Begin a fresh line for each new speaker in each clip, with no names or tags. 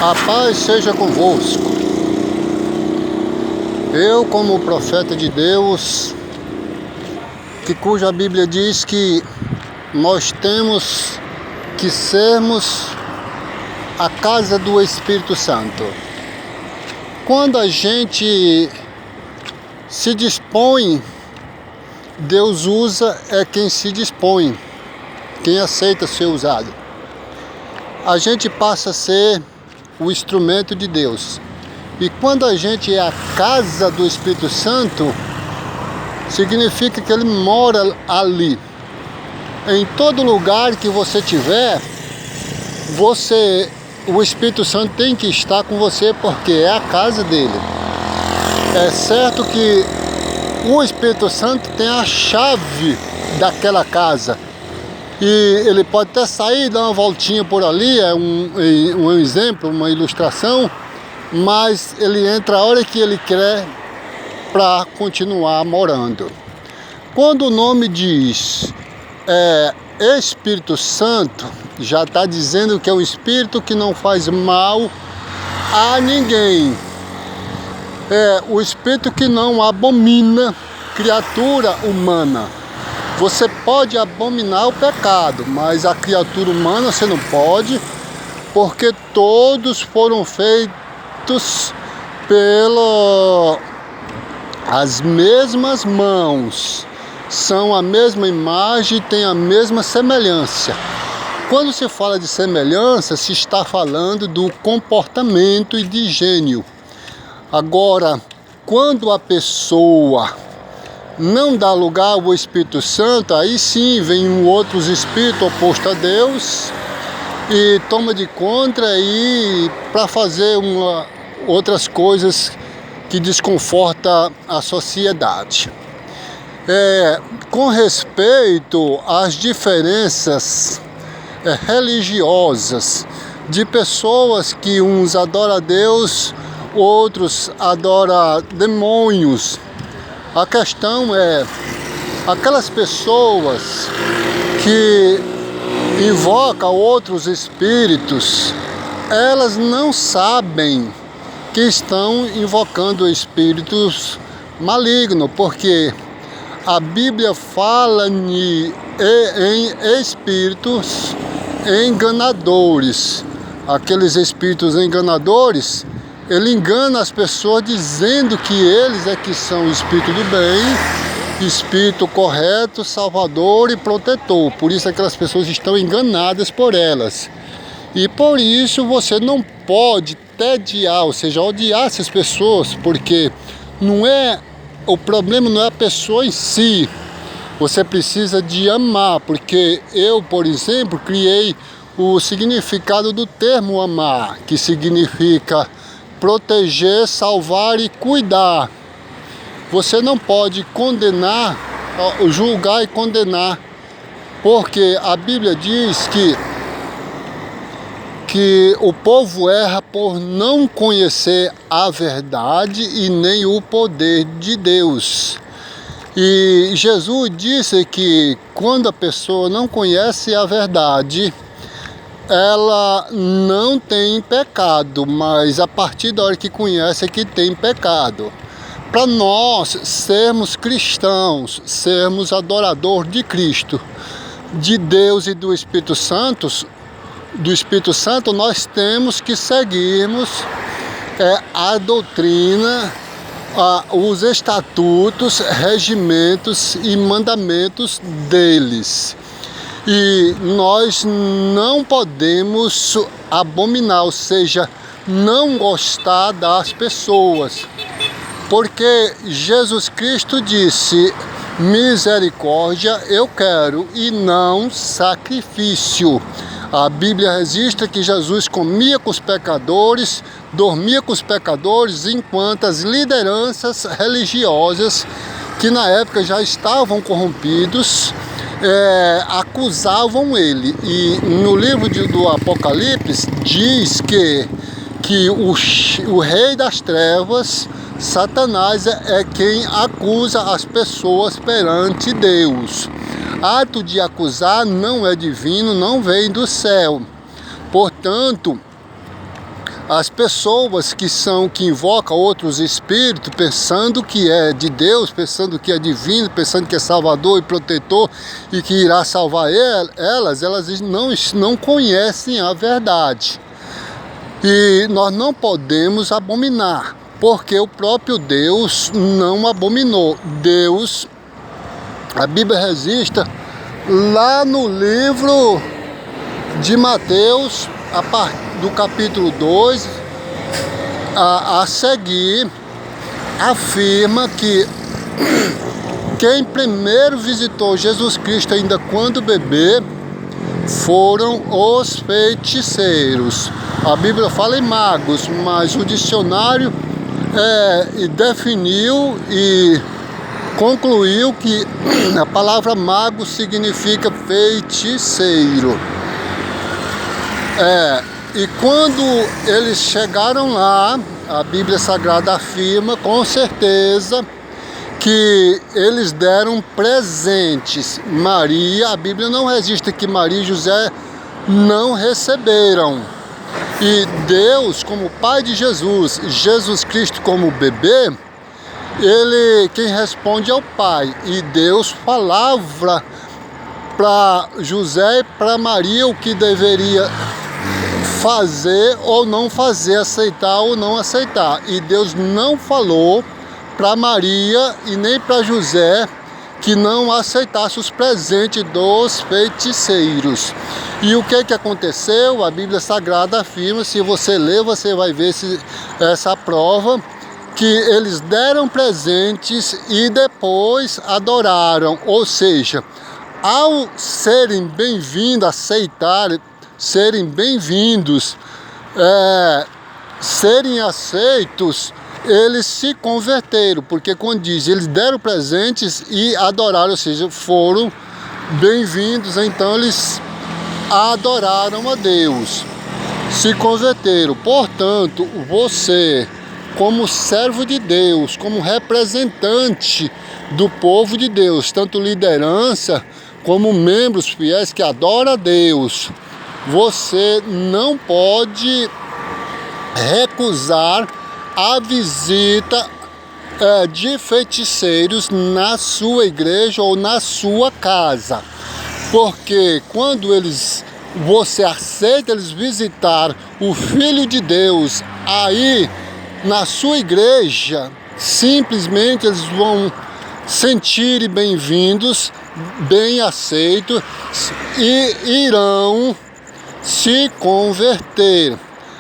A paz seja convosco. Eu, como profeta de Deus, cuja Bíblia diz que nós temos que sermos a casa do Espírito Santo. Quando a gente se dispõe, Deus usa quem se dispõe, quem aceita ser usado. A gente passa a ser o instrumento de Deus. E quando a gente é a casa do Espírito Santo, significa que ele mora ali. Em todo lugar que você tiver, o Espírito Santo tem que estar com você, porque é a casa dele. É certo que o Espírito Santo tem a chave daquela casa. E ele pode até sair, dar uma voltinha por ali, é um exemplo, uma ilustração, mas ele entra a hora que ele quer para continuar morando. Quando o nome diz Espírito Santo, já está dizendo que é um Espírito que não faz mal a ninguém. É o Espírito que não abomina criatura humana. Você pode abominar o pecado, mas a criatura humana você não pode, porque todos foram feitos pelas mesmas mãos, são a mesma imagem e têm a mesma semelhança. Quando se fala de semelhança, se está falando do comportamento e de gênio. Agora, quando a pessoa não dá lugar ao Espírito Santo, aí sim vem um outro espírito oposto a Deus e toma de conta e para fazer outras coisas que desconfortam a sociedade. Com respeito às diferenças religiosas de pessoas que uns adoram a Deus, outros adoram demônios, a questão é, aquelas pessoas que invocam outros espíritos, elas não sabem que estão invocando espíritos malignos, porque a Bíblia fala em espíritos enganadores. Aqueles espíritos enganadores, ele engana as pessoas dizendo que eles é que são o espírito do bem, espírito correto, salvador e protetor. Por isso aquelas pessoas estão enganadas por elas. E por isso você não pode tediar, ou seja, odiar essas pessoas, porque o problema não é a pessoa em si. Você precisa de amar, porque eu, por exemplo, criei o significado do termo amar, que significa proteger, salvar e cuidar. Você não pode condenar, julgar e condenar, porque a Bíblia diz que o povo erra por não conhecer a verdade e nem o poder de Deus. E Jesus disse que quando a pessoa não conhece a verdade, ela não tem pecado, mas a partir da hora que conhece é que tem pecado. Para nós sermos cristãos, sermos adoradores de Cristo, de Deus e do Espírito Santo, nós temos que seguirmos a doutrina, os estatutos, regimentos e mandamentos deles. E nós não podemos abominar, ou seja, não gostar das pessoas. Porque Jesus Cristo disse, misericórdia eu quero e não sacrifício. A Bíblia registra que Jesus comia com os pecadores, dormia com os pecadores, enquanto as lideranças religiosas, que na época já estavam corrompidos, acusavam ele. E no livro do Apocalipse diz que o rei das trevas, Satanás, é quem acusa as pessoas perante Deus. Ato de acusar não é divino, não vem do céu. Portanto, As pessoas que invocam outros espíritos, pensando que é de Deus, pensando que é divino, pensando que é salvador e protetor e que irá salvar elas não conhecem a verdade. E nós não podemos abominar, porque o próprio Deus não abominou. Deus, a Bíblia registra lá no livro de Mateus, do capítulo 2, a seguir, afirma que quem primeiro visitou Jesus Cristo ainda quando bebê foram os feiticeiros. A Bíblia fala em magos, mas o dicionário definiu e concluiu que a palavra mago significa feiticeiro. E quando eles chegaram lá, a Bíblia Sagrada afirma com certeza que eles deram presentes. Maria, a Bíblia não registra que Maria e José não receberam. E Deus, como Pai de Jesus, Jesus Cristo como bebê, quem responde é o Pai. E Deus falava para José e para Maria o que deveria fazer ou não fazer, aceitar ou não aceitar. E Deus não falou para Maria e nem para José que não aceitasse os presentes dos feiticeiros. E o que aconteceu? A Bíblia Sagrada afirma, se você ler, você vai ver essa prova, que eles deram presentes e depois adoraram. Ou seja, ao serem bem-vindos, aceitarem, serem bem-vindos, serem aceitos, eles se converteram, porque quando diz, eles deram presentes e adoraram, ou seja, foram bem-vindos, então eles adoraram a Deus, se converteram. Portanto, você, como servo de Deus, como representante do povo de Deus, tanto liderança como membros fiéis que adoram a Deus, você não pode recusar a visita de feiticeiros na sua igreja ou na sua casa. Porque quando você aceita eles visitar o Filho de Deus aí na sua igreja, simplesmente eles vão sentir bem-vindos, bem aceitos e irão se converter.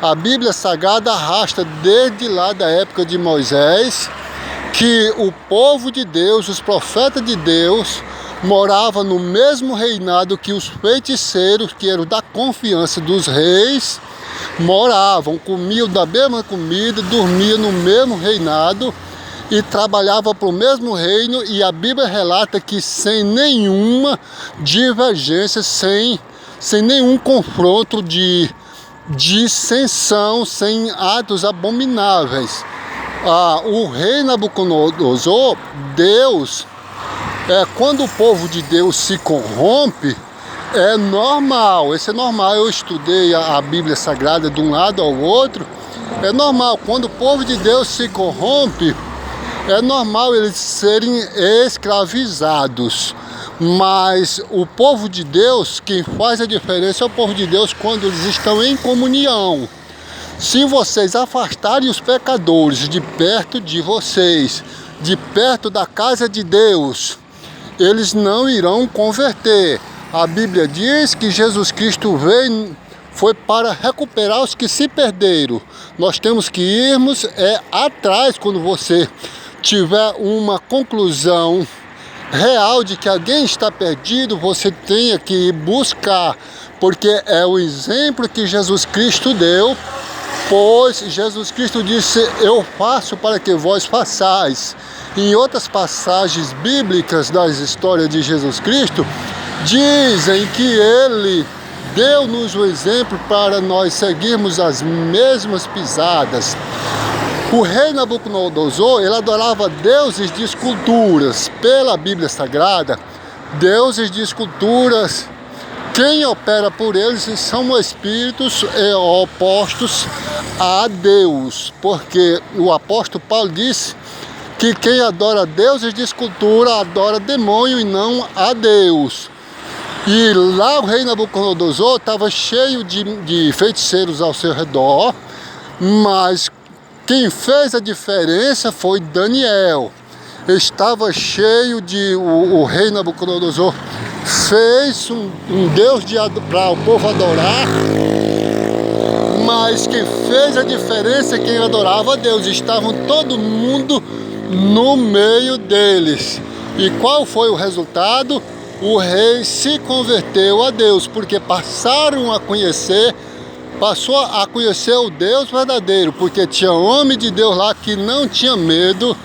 A Bíblia Sagrada arrasta desde lá da época de Moisés que o povo de Deus, os profetas de Deus, moravam no mesmo reinado que os feiticeiros, que eram da confiança dos reis, moravam, comiam da mesma comida, dormiam no mesmo reinado e trabalhavam para o mesmo reino. E a Bíblia relata que sem nenhuma divergência, sem nenhum confronto de dissensão, sem atos abomináveis. O rei Nabucodonosor, Deus, quando o povo de Deus se corrompe, é normal, isso é normal. Eu estudei a Bíblia Sagrada de um lado ao outro, é normal. Quando o povo de Deus se corrompe, é normal eles serem escravizados. Mas o povo de Deus, quem faz a diferença é o povo de Deus quando eles estão em comunhão. Se vocês afastarem os pecadores de perto de vocês, de perto da casa de Deus, eles não irão converter. A Bíblia diz que Jesus Cristo foi para recuperar os que se perderam. Nós temos que irmos atrás quando você tiver uma conclusão real de que alguém está perdido, você tenha que buscar, porque é o exemplo que Jesus Cristo deu, pois Jesus Cristo disse, eu faço para que vós façais. Em outras passagens bíblicas das histórias de Jesus Cristo, dizem que ele deu-nos o exemplo para nós seguirmos as mesmas pisadas. O rei Nabucodonosor, ele adorava deuses de esculturas. Pela Bíblia Sagrada, deuses de esculturas, quem opera por eles são espíritos opostos a Deus, porque o apóstolo Paulo disse que quem adora deuses de escultura adora demônio e não a Deus. E lá o rei Nabucodonosor estava cheio de feiticeiros ao seu redor, mas quem fez a diferença foi Daniel. Estava cheio o rei Nabucodonosor fez um Deus para o povo adorar, mas quem fez a diferença é quem adorava a Deus. Estavam todo mundo no meio deles. E qual foi o resultado? O rei se converteu a Deus, porque passou a conhecer o Deus verdadeiro, porque tinha homem de Deus lá que não tinha medo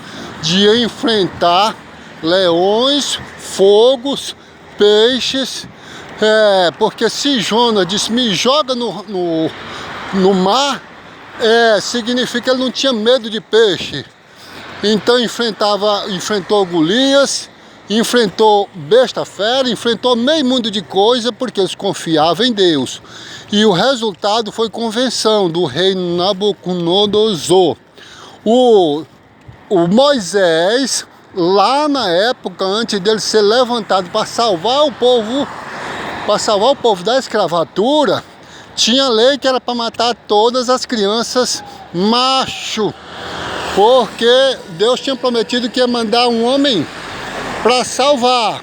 de enfrentar leões, fogos, peixes, porque se Jonas disse, me joga no mar, significa que ele não tinha medo de peixe. Então enfrentou Golias, enfrentou besta fera, enfrentou meio mundo de coisa, porque eles confiavam em Deus. E o resultado foi convenção do rei Nabucodonosor. O Moisés, lá na época, antes dele ser levantado para salvar o povo da escravatura, tinha lei que era para matar todas as crianças macho, porque Deus tinha prometido que ia mandar um homem para salvar.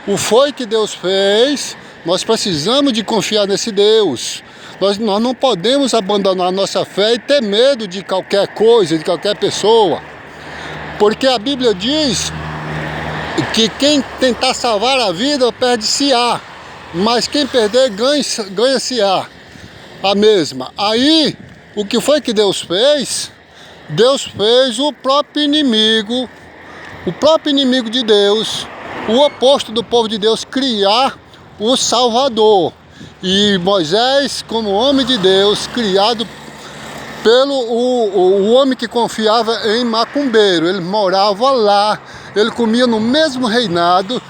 O foi que Deus fez. Nós precisamos de confiar nesse Deus. Nós não podemos abandonar a nossa fé e ter medo de qualquer coisa, de qualquer pessoa. Porque a Bíblia diz que quem tentar salvar a vida perde-se-á, mas quem perder ganha-se-á a mesma. Aí, o que foi que Deus fez? Deus fez o próprio inimigo de Deus, o oposto do povo de Deus, criar o Salvador. E Moisés, como homem de Deus, criado pelo o homem que confiava em macumbeiro, ele morava lá, ele comia no mesmo reinado,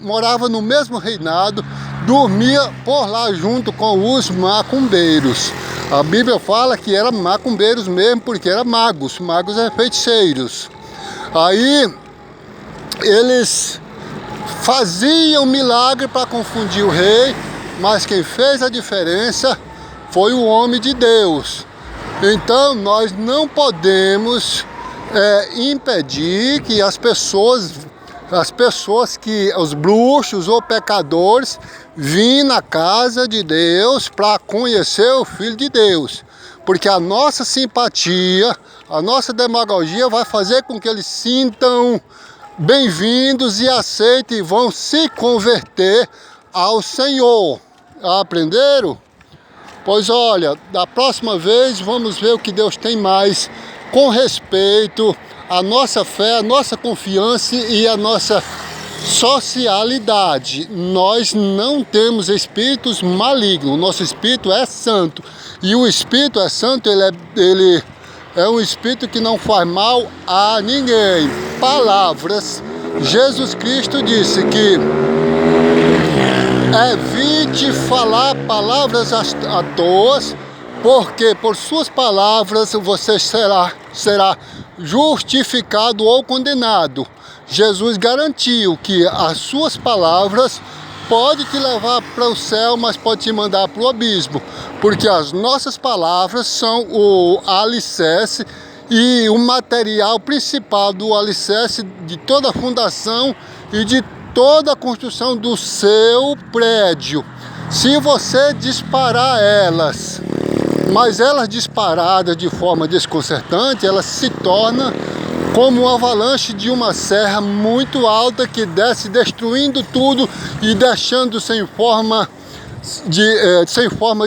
morava no mesmo reinado, dormia por lá junto com os macumbeiros. A Bíblia fala que eram macumbeiros mesmo, porque eram magos é feiticeiros. Aí eles faziam milagre para confundir o rei, mas quem fez a diferença foi o homem de Deus. Então nós não podemos impedir que as pessoas que os bruxos ou pecadores vêm na casa de Deus para conhecer o Filho de Deus, porque a nossa simpatia, a nossa demagogia vai fazer com que eles sintam bem-vindos e aceitem e vão se converter ao Senhor. Aprenderam? Pois olha, da próxima vez vamos ver o que Deus tem mais com respeito à nossa fé, à nossa confiança e à nossa socialidade. Nós não temos espíritos malignos, o nosso espírito é santo. E o espírito é santo, ele é um espírito que não faz mal a ninguém. Palavras, Jesus Cristo disse que evite falar palavras à toa, porque por suas palavras você será justificado ou condenado. Jesus garantiu que as suas palavras podem te levar para o céu, mas pode te mandar para o abismo, porque as nossas palavras são o alicerce e o material principal do alicerce de toda a fundação e de toda a construção do seu prédio. Se você disparar elas, mas elas disparadas de forma desconcertante, elas se tornam como uma avalanche de uma serra muito alta que desce destruindo tudo e deixando sem forma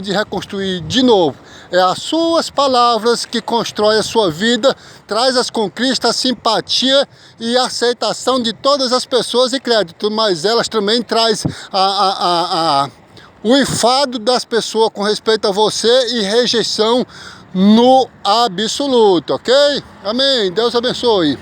de reconstruir de novo. É as suas palavras que constroem a sua vida, traz as conquistas, a simpatia e a aceitação de todas as pessoas e crédito, mas elas também traz o enfado das pessoas com respeito a você e rejeição no absoluto, ok? Amém. Deus abençoe.